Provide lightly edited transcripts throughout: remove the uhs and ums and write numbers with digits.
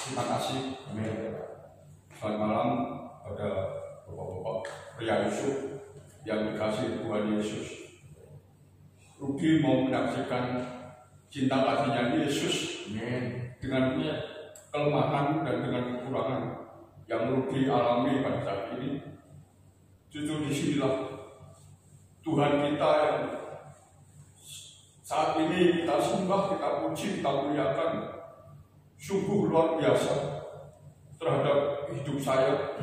Terima kasih. Selamat malam pada bapak-bapak pria Yusuf yang dikasih Tuhan Yesus. Rudi mau menyaksikan cinta kasihnya Yesus dengan kelemahan dan dengan kekurangan yang Rudi alami pada saat ini. Justru disinilah Tuhan kita yang saat ini kita sembah, kita puji, kita muliakan, sungguh luar biasa terhadap hidup saya.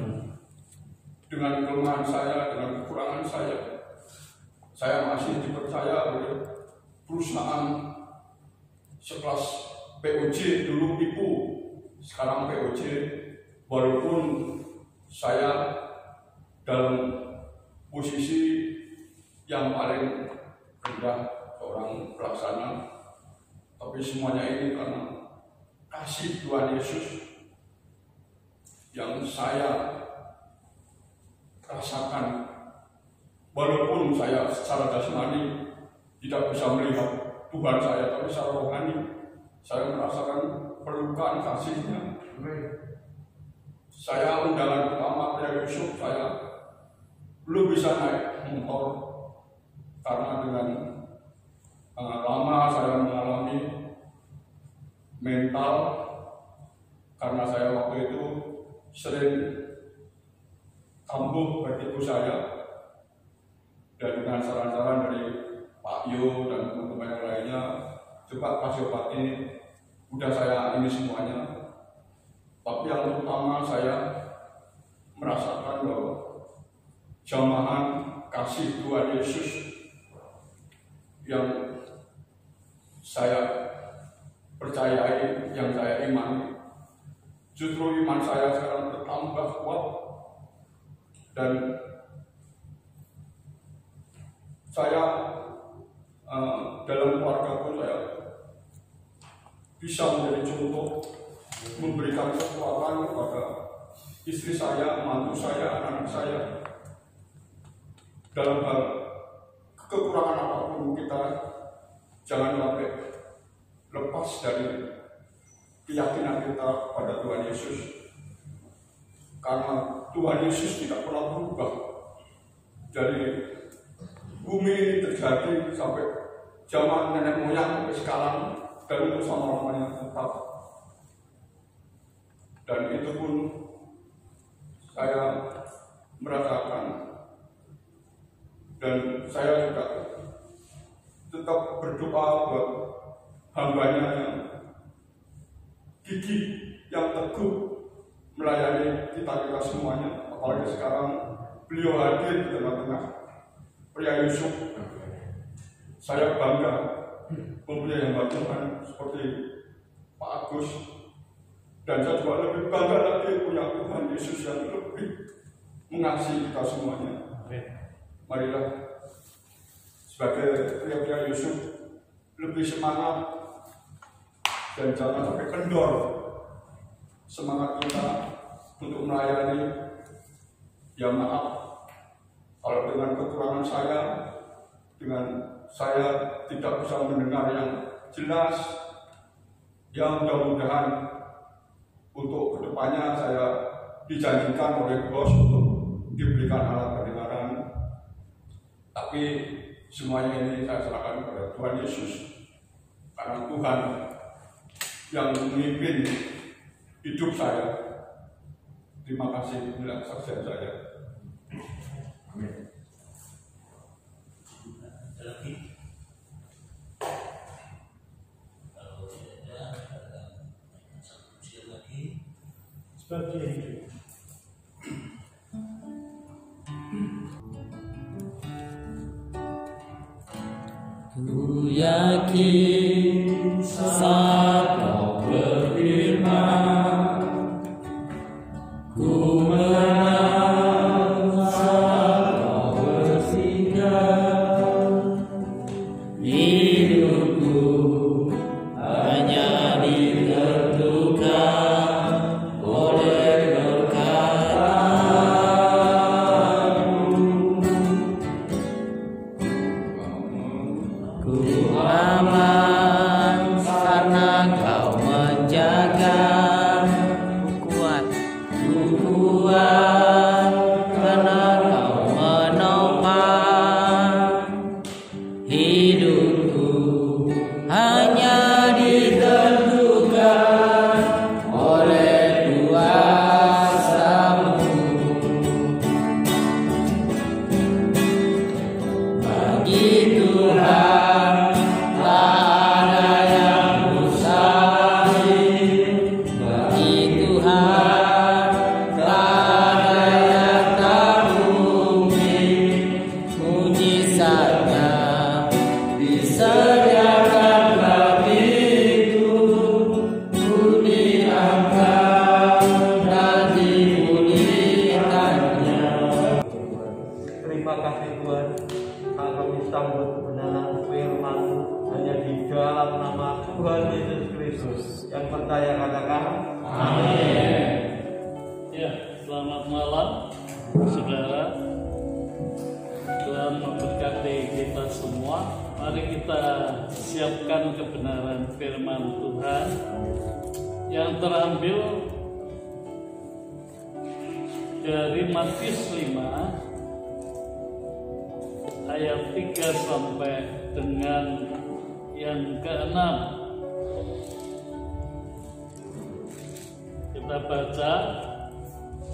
Dengan kelemahan saya, dengan kekurangan saya masih dipercaya oleh perusahaan sekelas POJ, dulu IPU, sekarang POJ, walaupun saya dalam posisi yang paling rendah seorang pelaksana, tapi semuanya ini karena kasih Tuhan Yesus yang saya rasakan. Walaupun saya secara jasmani tidak bisa melihat Tuhan saya, tapi secara rohani saya merasakan pelukan kasih-Nya. Saya undangan pertama Pria Yusuf, saya belum bisa naik motor karena dengan lama saya mengalami mental, karena saya waktu itu sering kambuh vertigo saya, dan dengan saran-saran dari Pak Yo dan teman-teman yang lainnya, coba kasih obat ini, udah saya ini semuanya. Tapi yang utama saya merasakan bahwa jamahan kasih Tuhan Yesus yang saya percayai, yang saya imani, justru iman saya sekarang bertambah kuat. Dan saya dalam keluarga pun saya bisa menjadi contoh, memberikan kekuatan kepada istri saya, mantu saya, anak-anak saya. Dalam hal kekurangan apapun kita jangan sampai lepas dari keyakinan kita pada Tuhan Yesus. Karena Tuhan Yesus tidak pernah berubah. Dari bumi ini terjadi sampai zaman nenek moyang sampai sekarang, dan untuk selama-lamanya tetap. Dan itu pun saya merasakan, dan saya juga tetap berdoa buat hambanya yang gigih, yang teguh melayani kita semuanya. Apalagi sekarang beliau hadir di tengah-tengah Pria Yusuf. Saya bangga mempunyai hamba Tuhan seperti Pak Agus, dan saya juga lebih bangga lagi punya Tuhan Yesus yang lebih mengasihi kita semuanya. Marilah sebagai pria-pria Yusuf lebih semangat, dan jangan sampai kendor semangat kita untuk melayani. Ya maaf kalau dengan kekurangan saya, dengan saya tidak bisa mendengar yang jelas. Ya mudah-mudahan untuk kedepannya saya dijanjikan oleh bos untuk diberikan alat pendengaran. Tapi semuanya ini saya serahkan kepada Tuhan Yesus, karena Tuhan yang memimpin hidup saya. Terima kasih, inilah saksian saya. Amin. Ada lagi? Kalau tidak ada, satu usia lagi. Sebagai hidup. Ku yakin saat kau berfirman, ku menang saat kau bersinggah. Hidupku hanya ditentukan oleh perkataanmu. Ku aman percaya katakan Amin. Ya, selamat malam, saudara. Tuhan memberkati kita semua. Mari kita siapkan kebenaran firman Tuhan yang terambil dari Matius 5 ayat 3 sampai dengan yang ke-6. Kita baca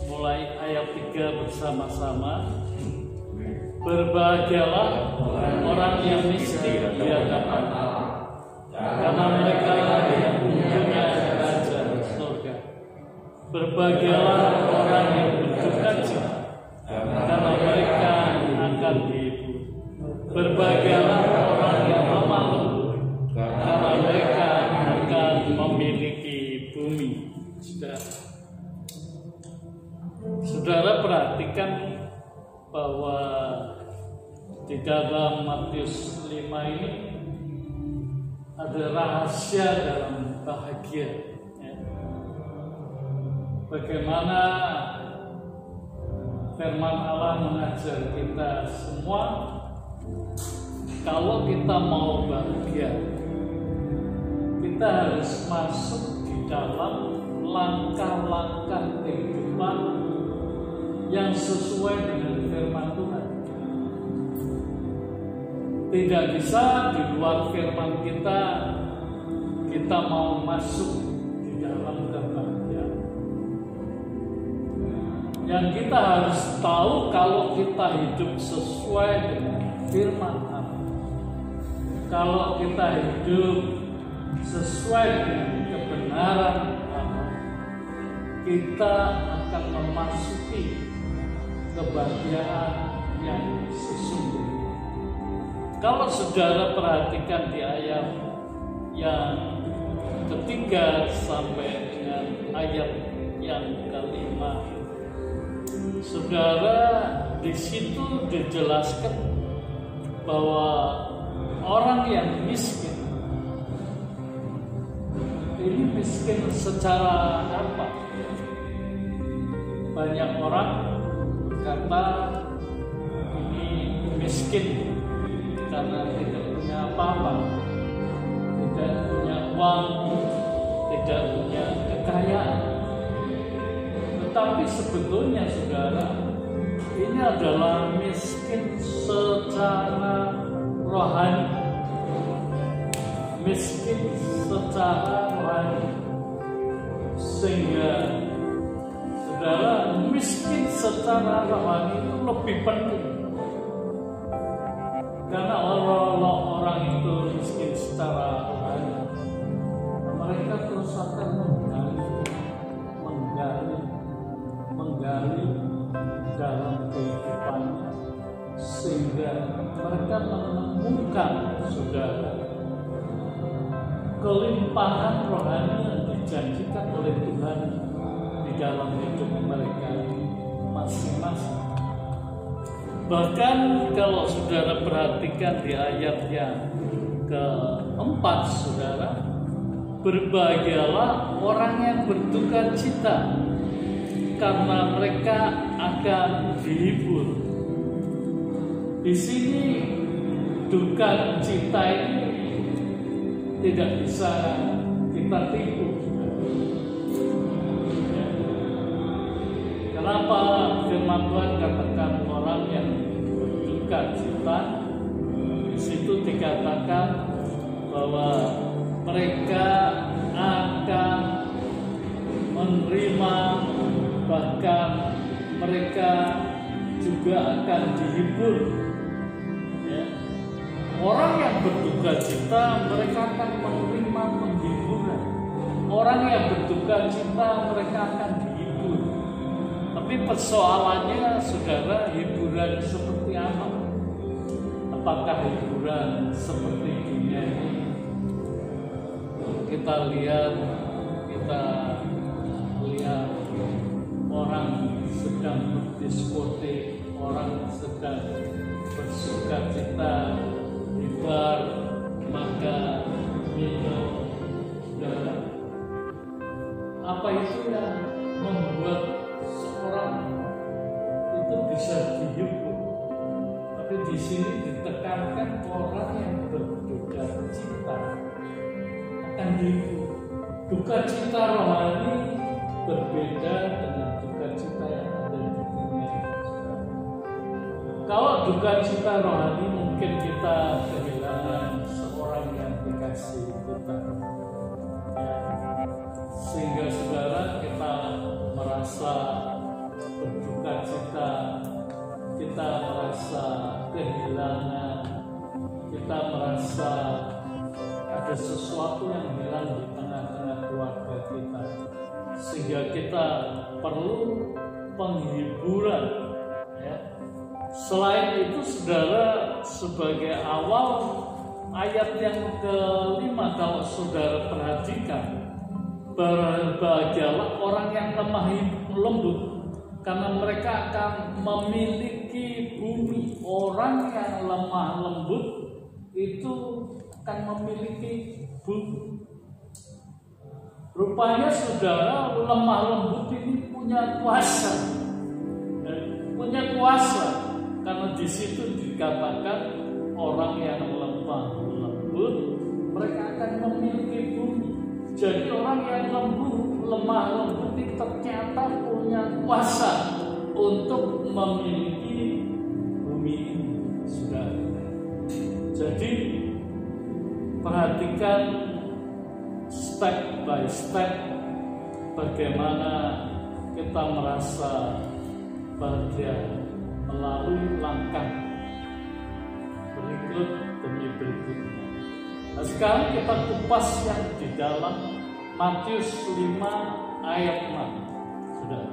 mulai ayat 3 bersama-sama. Berbahagialah orang yang miskin di hadapan Allah, karena mereka yang punya raja surga. Berbahagialah orang yang berduka cita, karena mereka akan dihibur. Berbahagialah orang yang lemah lembut, karena mereka akan memiliki bumi. Saudara perhatikan bahwa di dalam Matius 5 ini ada rahasia dalam bahagia. Bagaimana firman Allah mengajar kita semua, kalau kita mau bahagia, kita harus masuk di dalam langkah-langkah kehidupan yang sesuai dengan firman Tuhan. Tidak bisa di luar firman kita mau masuk di dalam kebahagiaan. Yang kita harus tahu, kalau kita hidup sesuai dengan firman Allah, kalau kita hidup sesuai dengan kebenaran Allah, kita akan memasuki kebahagiaan yang sesungguhnya. Kalau saudara perhatikan di ayat yang ketiga sampai dengan ayat yang kelima, saudara, di situ dijelaskan bahwa orang yang miskin ini miskin secara apa? Banyak orang kata ini miskin karena tidak punya apa-apa, tidak punya uang, tidak punya kekayaan. Tetapi sebetulnya saudara, ini adalah miskin secara rohani. Miskin secara rohani. Sehingga saudara, miskin secara rohani itu lebih penting. Karena orang itu miskin secara rohani, mereka terus akan menggali dalam kehidupannya, sehingga mereka menemukan, saudara, kelimpahan rohani yang dijanjikan oleh Tuhan di dalam hidup mereka masing-masing. Bahkan kalau saudara perhatikan di ayat yang keempat, saudara, berbahagialah orang yang berduka cita, karena mereka akan dihibur. Di sini duka cita ini tidak bisa kita tipu. Kenapa firman Tuhan katakan orang yang berduka cita? Di situ dikatakan bahwa mereka akan menerima, bahkan mereka juga akan dihibur. Ya. Orang yang berduka cita, mereka akan menerima penghiburan. Orang yang berduka cita, mereka akan dihibur. Tapi persoalannya, saudara, hiburan seperti apa? Apakah hiburan seperti dunia ini? Kita lihat orang sedang berdiskotik, orang sedang bersuka cita di bar, maka minum, apa itu yang membuat seorang itu bisa dihukum. Tapi di sini ditekankan orang yang berduka cita akan dihukum. Duka cita rohani berbeda dengan duka cita yang ada di dunia. Kalau duka cita rohani mungkin kita kehilangan seorang yang dikasih kita, sehingga saudara kita merasa berduka cita, kita merasa kehilangan, kita merasa ada sesuatu yang hilang di tengah-tengah keluarga kita, sehingga kita perlu penghiburan. Ya. Selain itu, saudara, sebagai awal ayat yang kelima, kalau saudara perhatikan, berbahagialah orang yang lemah lembut, karena mereka akan memiliki bumi. Orang yang lemah lembut itu akan memiliki bumi. Rupanya saudara, lemah lembut ini punya kuasa, karena di situ dikatakan orang yang lemah lembut mereka akan memiliki bumi. Jadi orang yang lemah lembut itu ternyata punya kuasa untuk memiliki bumi ini, saudara. Jadi perhatikan step by step bagaimana kita merasa bahagia melalui langkah berikut demi berikutnya. Nah, sekarang kita kupas yang di dalam Matius 5 ayat 6. Sudah.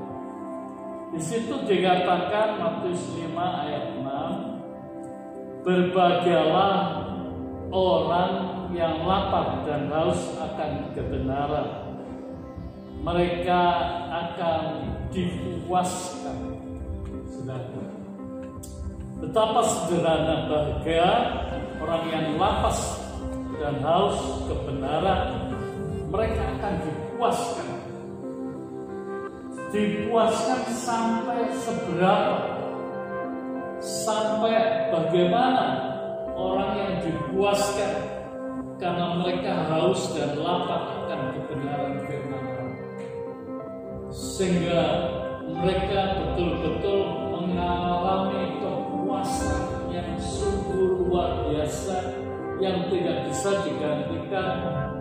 Di situ dikatakan Matius 5 ayat 6, berbahagialah orang yang lapar dan haus akan kebenaran, mereka akan dipuaskan. Sudah. Betapa sederhana bahagia orang yang lapar dan haus kebenaran, mereka akan dipuaskan. Dipuaskan sampai seberapa? Sampai bagaimana orang yang dipuaskan karena mereka haus dan lapar akan kebenaran firman Allah, sehingga mereka betul-betul mengalami kepuasan yang sungguh luar biasa, yang tidak bisa digantikan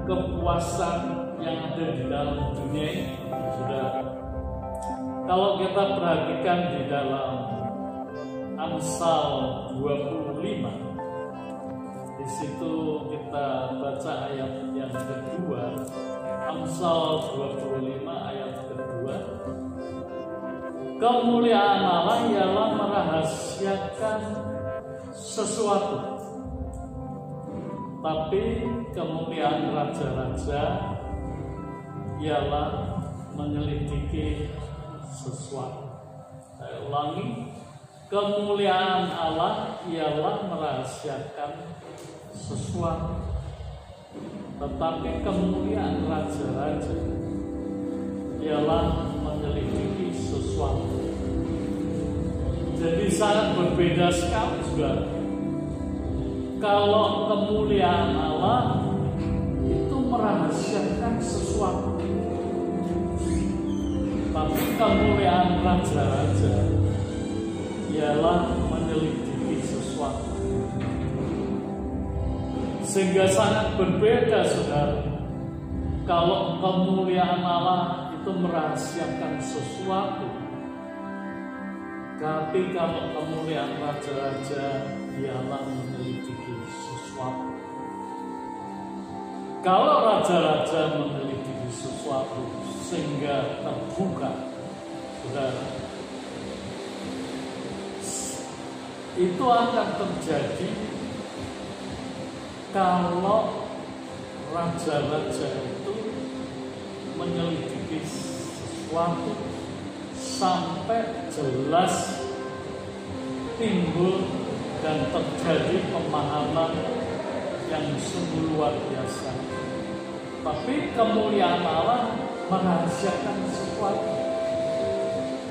kepuasan yang ada di dalam dunia ini. Sudah, kalau kita perhatikan di dalam Amsal 25, di situ kita baca ayat yang kedua, Amsal 25 ayat kedua. Kemuliaan Allah ialah merahasiakan sesuatu, tapi kemuliaan raja-raja ialah menyelidiki sesuatu. Saya ulangi, kemuliaan Allah ialah merahasiakan sesuatu, tetapi kemuliaan raja-raja ialah menyelidiki sesuatu. Jadi sangat berbeda sekali juga. Kalau kemuliaan Allah itu merahasiakan sesuatu, tapi kemuliaan raja-raja ialah menyelidiki sesuatu. Sehingga sangat berbeda, saudara. Kalau kemuliaan Allah itu merahasiakan sesuatu, tapi kalau kemuliaan raja-raja ialah menyelidiki sesuatu. Kalau raja-raja menyelidiki sesuatu sehingga terbuka, saudara, itu akan terjadi kalau raja-raja itu menyelidiki sesuatu sampai jelas timbul dan terjadi pemahaman yang sungguh luar biasa. Tapi kemuliaan Allah merahasiakan sesuatu.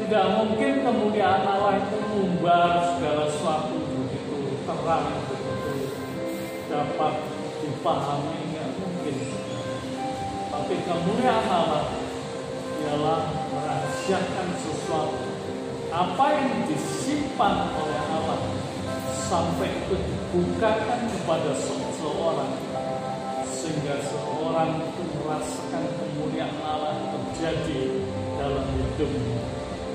Tidak mungkin kemuliaan Allah itu mengumbar segala sesuatu begitu terang, begitu dapat dipahami, nggak mungkin. Tapi kemuliaan Allah ialah merahasiakan sesuatu. Apa yang disimpan oleh Allah sampai itu dibukakan kepada seseorang, sehingga seorang itu merasakan kemuliaan Allah terjadi dalam hidupnya,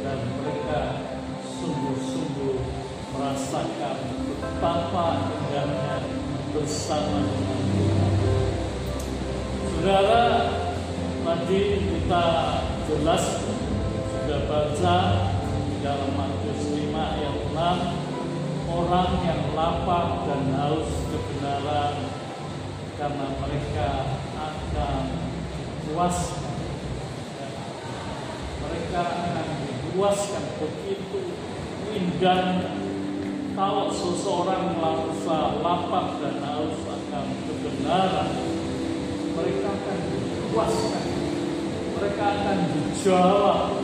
dan mereka sungguh-sungguh merasakan betapa indahnya bersama dengan Tuhan. Saudara, tadi kita jelas sudah baca dalam Matius 5 ayat 6, orang yang lapar dan haus kebenaran karena mereka akan dipuaskan. Mereka akan dipuaskan. Begitu indahnya kalau seseorang merasa lapar dan haus akan kebenaran, mereka akan dipuaskan, mereka akan dijawab,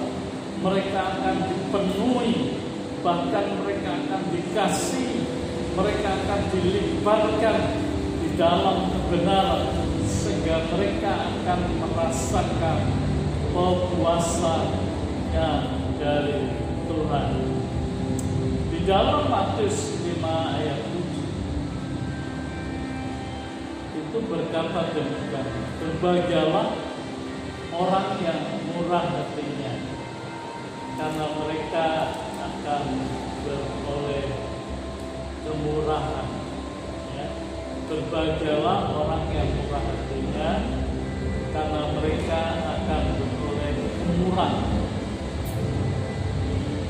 mereka akan dipenuhi, bahkan mereka akan dikasih, mereka akan dilibatkan di dalam kebenaran, sehingga mereka akan merasakan kepuasan yang dari Tuhan. Di dalam Matius 5 ayat 7 itu berkata demikian, berbahagialah orang yang murah hatinya, karena mereka akan beroleh kemurahan. Ya. Berbahagialah orang yang murah hatinya, karena mereka akan beroleh kemurahan.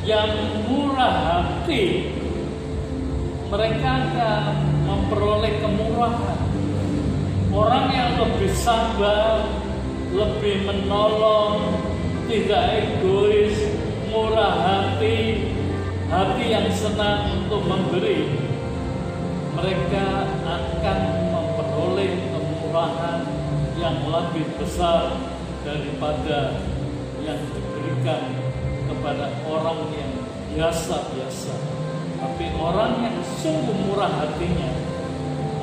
Yang murah hati, mereka akan memperoleh kemurahan. Orang yang lebih sabar, lebih menolong, tidak egois, murah hati, hati yang senang untuk memberi, mereka akan memperoleh kemurahan yang lebih besar daripada yang diberikan kepada orang yang biasa-biasa. Tapi orang yang sungguh murah hatinya,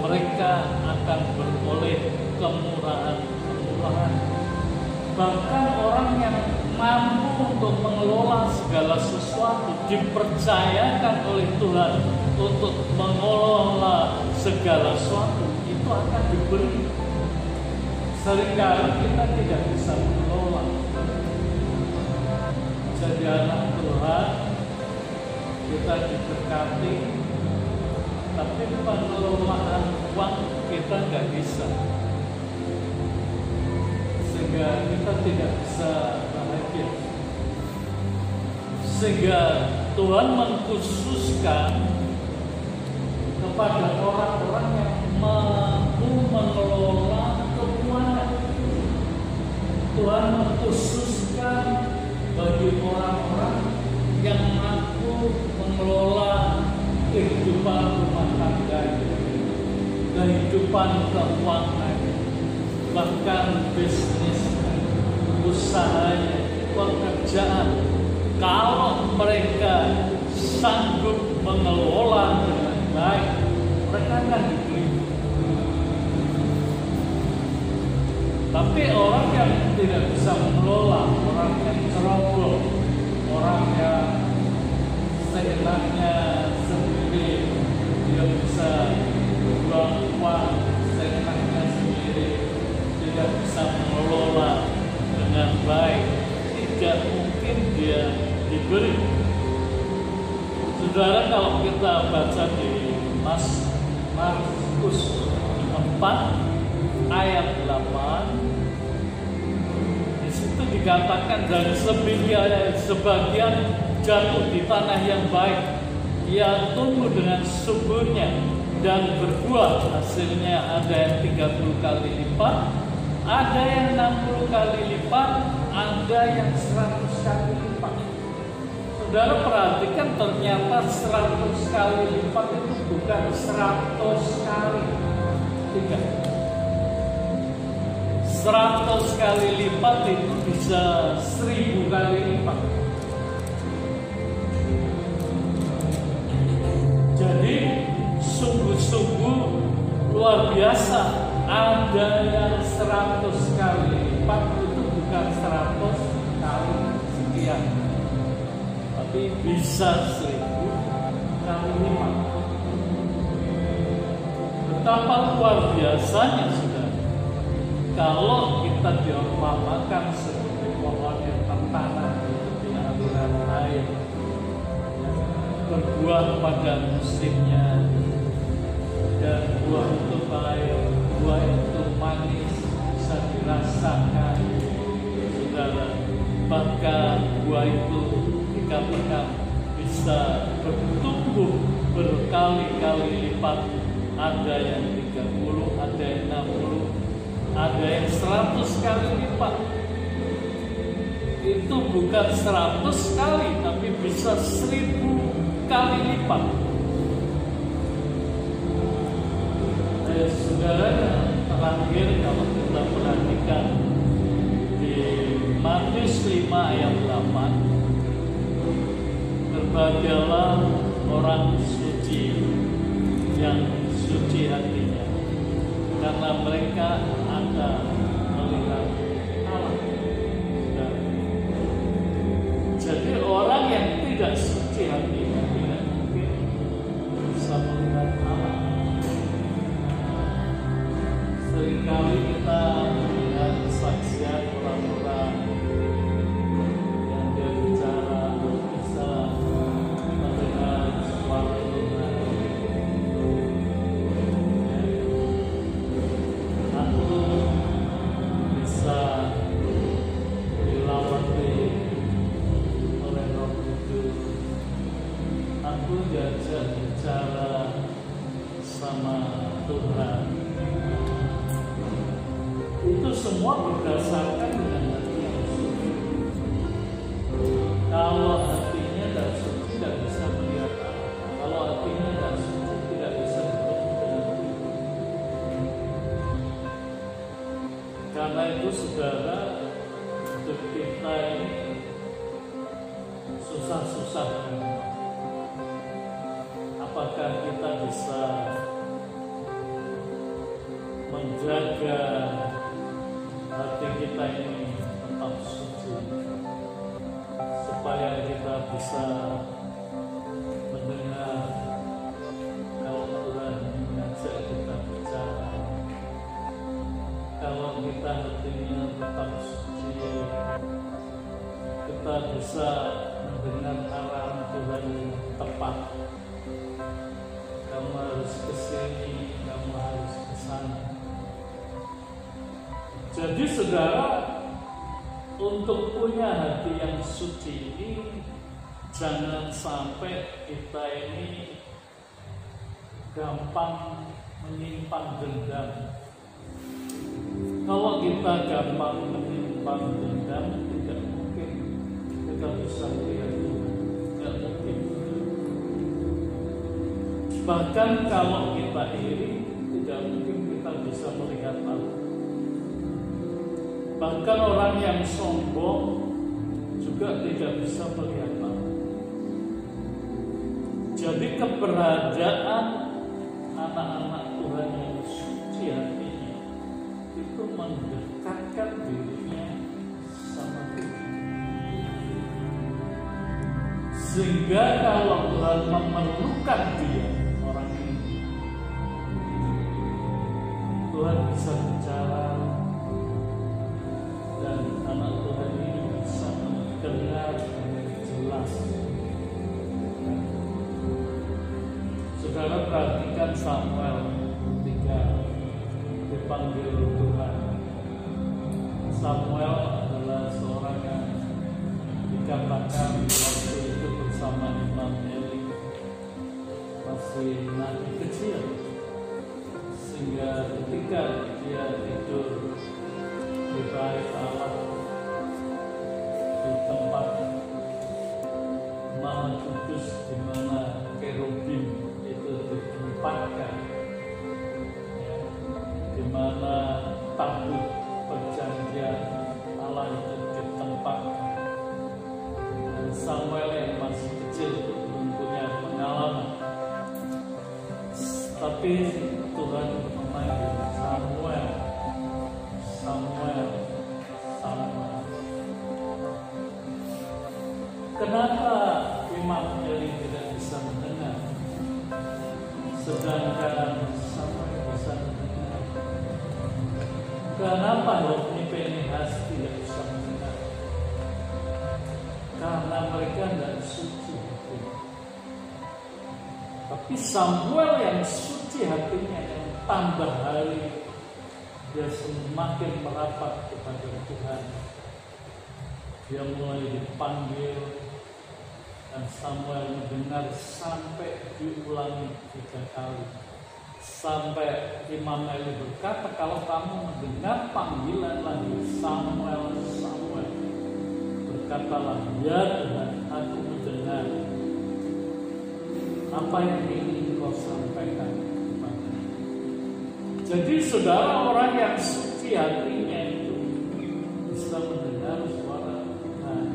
mereka akan beroleh kemurahan. Bahkan orang yang mampu untuk mengelola segala sesuatu, dipercayakan oleh Tuhan untuk mengelola segala sesuatu, itu akan diberi. Seringkali kita tidak bisa mengelola. Jadi anak Tuhan, kita diberkati, tapi pengelolaan uang kita nggak bisa, sehingga kita tidak bisa bahagia. Sehingga Tuhan mengkhususkan kepada orang-orang yang mampu mengelola keuangan. Tuhan mengkhususkan bagi orang-orang yang mampu mengelola kehidupan rumah tangganya, kehidupan keuangan, bahkan bisnis, usahanya, pekerjaan. Kalau mereka sanggup mengelola dengan baik, mereka akan diberi. Tapi orang yang tidak bisa mengelola, orang yang ceroboh, orang yang seenaknya sendiri, dia bisa buang uang seenaknya sendiri, tidak bisa mengelola dengan baik, tidak mungkin dia diberi. Saudara, kalau kita baca di Markus 4 ayat 8, di situ dikatakan, dan sebagian jatuh di tanah yang baik, yang tumbuh dengan suburnya dan berbuah, hasilnya ada yang 30 kali lipat, ada yang 60 kali lipat, ada yang 100 kali lipat. Saudara perhatikan, ternyata 100 kali lipat itu bukan 100 kali 3. 100 kali lipat itu bisa 1000 kali lipat. Jadi sungguh-sungguh luar biasa. Ada yang 100 kali lipat, itu bukan 100 kali sekian, tapi bisa 1000 kali lipat. Betapa luar biasanya, sudah. Kalau kita diumpamakan seperti pohon yang tertanam di aliran air, berbuah pada musimnya, dan buah itu baik, buah itu manis, bisa dirasakan, saudara. Bahkan buah itu dikatakan bisa bertumbuh berkali-kali lipat. Ada yang 30, ada yang 60, ada yang 100 kali lipat. Itu bukan 100 kali, tapi bisa 1000 kali lipat. Saudara, terakhir kalau kita perhatikan di Matius 5 ayat 8, berbahagialah orang suci yang suci hatinya, karena mereka akan melihat Allah. Jadi orang yang tidak suci hatinya tidak mungkin bisa melihat Allah. Seringkali kita melihat kesaksian orang-orang yang dia bicara bisa mendengar suara Tuhan. Aku bisa dilawati oleh Roh Kudus. Aku diajak bicara sama Tuhan. Itu semua berdasarkan dengan hati yang suci. Kalau hatinya tidak suci, tidak bisa melihat Allah. Kalau hatinya tidak suci, tidak bisa bertemu dengan Tuhan. Karena itu, saudara, untuk kita ini susah-susah. Apakah kita bisa menjaga hati kita ini tetap suci, supaya kita bisa mendengar kalau Tuhan mengajak kita bicara. Kalau kita hatinya tetap suci, kita bisa mendengar arahan Tuhan yang tepat. Kamu harus ke sini, kamu harus ke sana. Jadi, saudara, untuk punya hati yang suci ini, jangan sampai kita ini gampang menyimpan dendam. Kalau kita gampang menyimpan dendam, tidak mungkin kita bisa melihat Tuhan. Tidak mungkin. Bahkan kalau kita iri, tidak mungkin kita bisa melihat Allah. Bahkan orang yang sombong juga tidak bisa melihat Allah. Jadi keberadaan anak-anak Tuhan yang suci hatinya itu mendekatkan dirinya sama Tuhan. Sehingga kalau Tuhan memerlukan dia, orang ini, Tuhan bisa bicara. Dan anak Tuhan ini bisa mendengar jelas. Saudara, perhatikan Samuel ketika dipanggil Tuhan. Samuel adalah seorang yang dikatakan waktu itu bersama Imam Eli masih nabi kecil, sehingga ketika dia tidur di bait Allah di tempat Maha Kudus, di mana kerubim itu ditempatkan, di mana tabut perjanjian kali Tuhan memanggil Samuel. Kenapa Imam Eli tidak bisa mendengar, sedangkan Samuel bisa mendengar? Kenapa Hofni Pinehas tidak bisa mendengar? Karena mereka tidak suci hatinya. Tapi Samuel yang suci hatinya, yang tambah hari dia semakin merapat kepada Tuhan. Dia mulai dipanggil dan Samuel mendengar sampai diulangi 3 kali. Sampai Imam Eli berkata, kalau kamu mendengar panggilan lagi Samuel, Samuel, berkatalah, ya Tuhan, aku mendengar. Apa yang ingin kau sampaikan kepada? Jadi saudara, orang yang suci hatinya itu bisa mendengar suara Tuhan.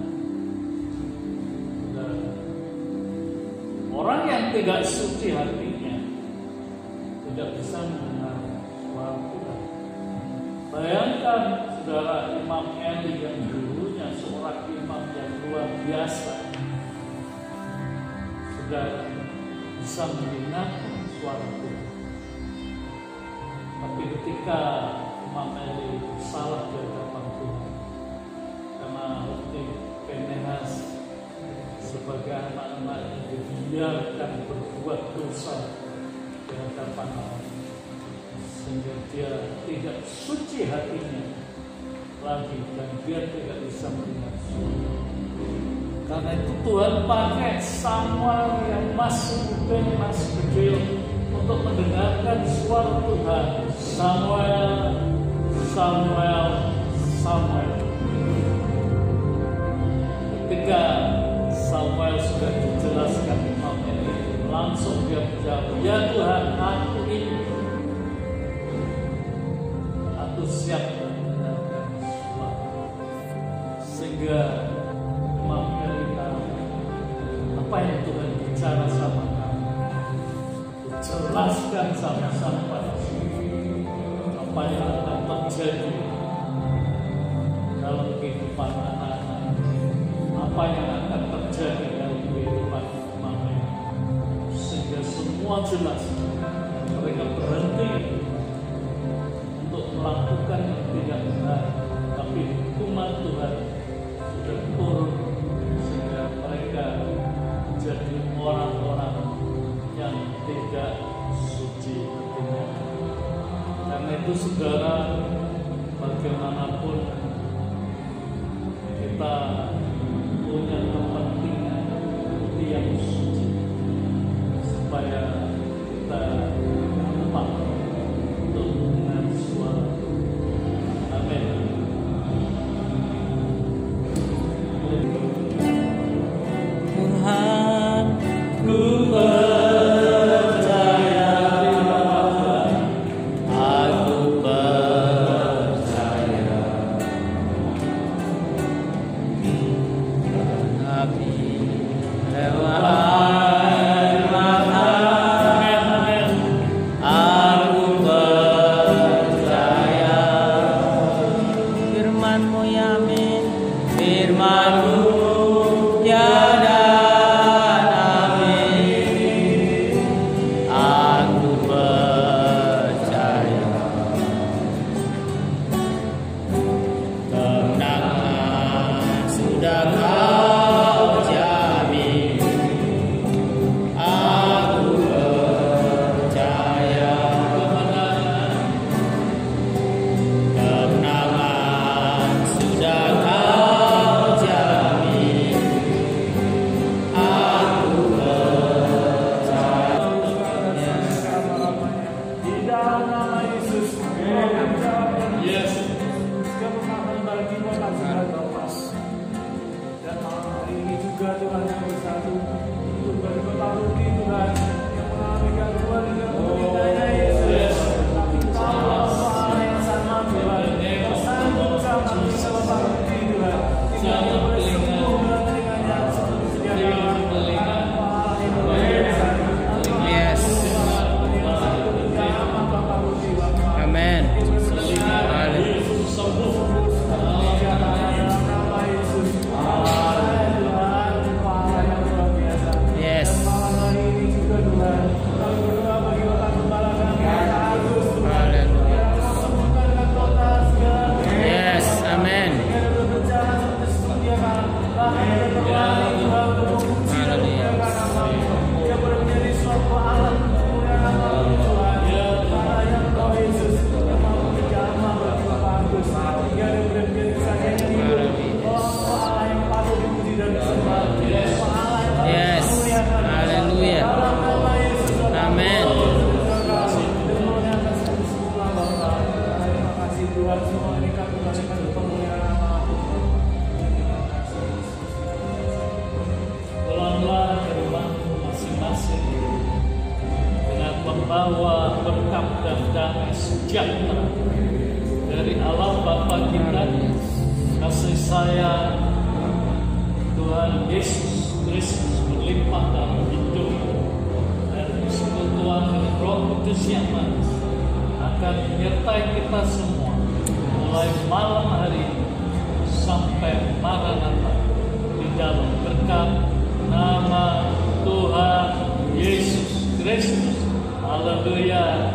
Orang yang tidak suci hatinya tidak bisa mendengar suara Tuhan. Bayangkan saudara, Imam Eli yang dulunya seorang imam yang luar biasa, saudara, bisa mendengarkan suara Tuhan. Tapi ketika Imam Eli salah di hadapan Tuhan, karena Hofni Pinehas sebagai anak-anak dibiarkan berbuat dosa di hadapan Allah, sehingga dia tidak suci hatinya lagi dan dia tidak bisa mendengar suara. Karena itu Tuhan pakai Samuel yang masih muda, masih kecil untuk mendengarkan suara Tuhan. Samuel, Samuel, Samuel. Ketika Samuel sudah dijelaskan Imam Eli, langsung dia menjawab, ya Tuhan, aku ini, aku siap mendengarkan suara. Sehingga Imam Eli tahu apa yang Tuhan bicara sama kamu. Jelaskan sama-sama apa yang akan terjadi dalam kehidupan anak-anak, apa yang akan terjadi dalam kehidupan mamanya, sehingga semua jelas. Mereka berhenti untuk melakukan yang tidak benar, tapi hukuman Tuhan sudah turun sehingga mereka menjadi orang-orang yang tidak suci hatinya. Karena itu saudara, bagaimanapun kita punya kepentingan yang suci supaya kita gampang untuk mendengar suara. Amin. Tuhan, ku percaya, aku percaya, Nabi lewat air mata, aku percaya, firman-Mu yamin, firman-Mu tiada nabi, aku percaya, kemenangan sudah Kau jamin, aku percaya, kemenangan sudah Kau jamin, aku percaya. Di dalam nama Yesus, yes, kemenangan bagi kita Bapa. Dan malam hari ini juga Tuhan yang bersatu untuk berkembang di Tuhan yang mengalamikan Tuhan dengan pembinanya Yesus. Tapi Allah yang sama Tuhan, bersambung sama kita Bapa di Tuhan. Jangan bersyukur dengan yang seperti sedia Yes. membawa berkat dan damai sejahtera dari Allah Bapa kita, kasih sayang Tuhan Yesus Kristus berlimpah dalam hidup, dan persekutuan dengan Roh Kudus yang manis akan menyertai kita semua mulai malam hari ini sampai Maranatha di dalam berkat nama Tuhan Yesus Kristus. Haleluya.